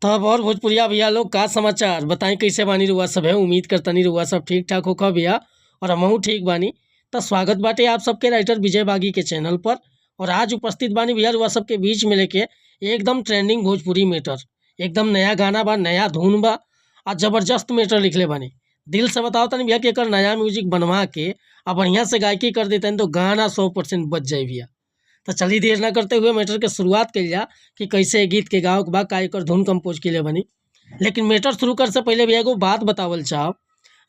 तब और भोजपुरिया भैया लोग का समाचार बताएं कैसे बानी रुआ सब है। उम्मीद करतनी रुआ सब ठीक ठाक होखा भैया और हमहू ठीक बानी। तो स्वागत बाटे आप सबके राइटर विजय बागी के चैनल पर। और आज उपस्थित बानी भैया रुआ सबके बीच में लेके एकदम ट्रेंडिंग भोजपुरी मैटर, एकदम नया गाना बा, नया धुन बा और जबरदस्त मैटर लिखले बानी। दिल से बताओ तनी भैया कि एकर नया म्यूजिक बनवा के अब बढ़िया से गायकी कर देते तो गाना 100% बच जाए भैया। तो चलिए देर ना करते हुए मैटर के शुरुआत कल जा कि कैसे गीत के गाओ के बा का एकर धुन कंपोज के लिए बनी। लेकिन मैटर शुरू कर से पहले भी एगो बात बतावल चाहब,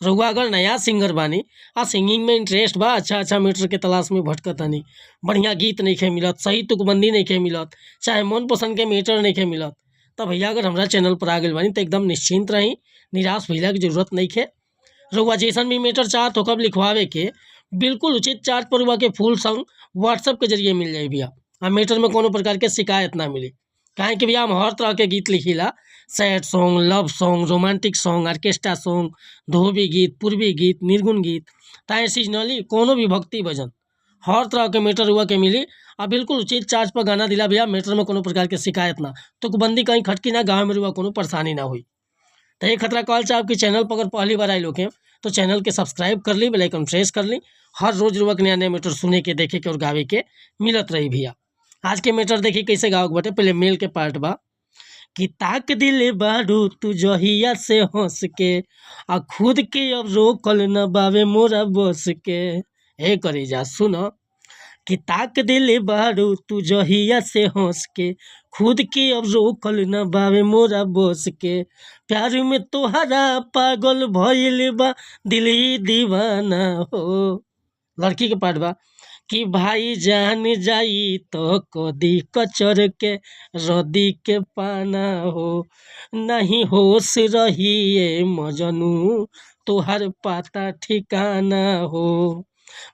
रउआ अगर नया सिंगर बानी आ सिंगिंग में इंटरेस्ट बा, अच्छा मैटर के तलाश में भटकतानी, बढ़िया गीत नहीं खे मिलत, सही तुकबंदी नहीं खे मिलत, चाहे मन पसंद के मैटर नहीं खे मिलत, तब भैया अगर हमारा चैनल पर आ गए बानी तो एकदम निश्चिंत रही, निराश भैया की जरूरत नहीं खे। रउआ जैसन भी मैटर चाहत हो कब लिखवावे के बिल्कुल उचित चार्ज पर हुआ के फुल सॉन्ग व्हाट्सएप के जरिए मिल जाए भैया। आ मैटर में कोनो प्रकार के शिकायत ना मिली, काहे कि भैया हम हर तरह के गीत लिखीला। Sad song, love song, romantic song, orchestra song, धोबी गीत, पूर्वी गीत, निर्गुण गीत, चाहे सीजनली कोनो भी भक्ति भजन, हर तरह के मैटर हुआ के मिली। आ बिल्कुल उचित चार्ज पर गाना दिला भैया। मैटर में कोनो प्रकार के शिकायत ना, तुकबंदी कहीं खटकी ना, गाँव में रुआ कोनो परेशानी ना हुई। तो एक खतरा कॉल चाहे आपकी चैनल पर अगर पहली बार आए लोग हैं तो चैनल के सब्सक्राइब कर ली, बेल आइकन प्रेस कर ली। हर रोज रुआ के नया नया मैटर सुने के, देखे के और गावे के मिलत रही भैया। आज के मैटर देखिए कैसे गाओ के बटे। पहले मेल के पार्ट बा कि ताक दिले बारू तू जहिया से हंस के आ खुद के अब रोकल न बावे मोरा बस के। हे करे जा सुनो कि ताक दिले बारू तू जहिया से हंस के खुद के अब रोकल न बावे मोरा बस के। प्यार में तोहरा पागल भइल बा दिल ही दीवाना हो। लड़की के पार्ट बा कि भाई जान जाई तो कदी कचर के रदी के पाना हो। नहीं होश रही ये मजनू तोहर पाता ठिकाना हो।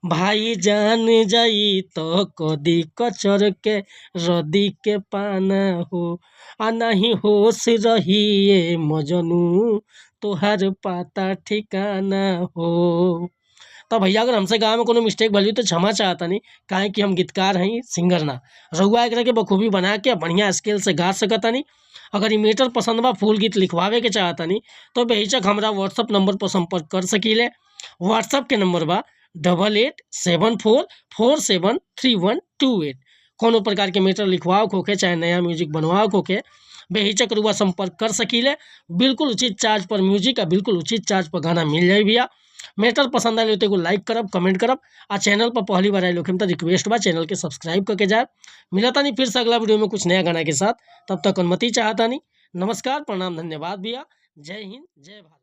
भाई जान जाई तो कदी कचर के रदी के पाना हो। आ नहीं होश रही ये मजनू तोहर पाता ठिकाना हो। तो भैया अगर हमसे गाँव में कोनो मिस्टेक भली तो क्षमा चाहता नहीं, काहे कि हम गीतकार हैं, सिंगर ना। रउआ एकरा के बखूबी बना के बढ़िया स्केल से गा सकता नहीं। अगर ये मैटर पसंद बा, फुल गीत लिखवावे के चाहता नहीं तो बेहिचक हमरा व्हाट्सअप नंबर पर संपर्क कर सकीले। व्हाट्सअप के नंबर बा 8874473128। कोनो प्रकार के मैटर लिखवाओ होके चाहे नया म्यूजिक बनवाओ होके बेहिचक रुआ संपर्क कर सकीले। बिल्कुल उचित चार्ज पर म्यूजिक, बिल्कुल उचित चार्ज पर गाना मिल जाए भैया। मैटर पसंद आए तो लाइक करब, कमेंट करब। आ चैनल पर पहली बार आए लोग तो रिक्वेस्ट बा चैनल के सब्सक्राइब करके जाए। मिलता नहीं फिर से अगला वीडियो में कुछ नया गाना के साथ, तब तक अनुमति चाहता नहीं। नमस्कार, प्रणाम, धन्यवाद भैया। जय हिंद, जय भारत।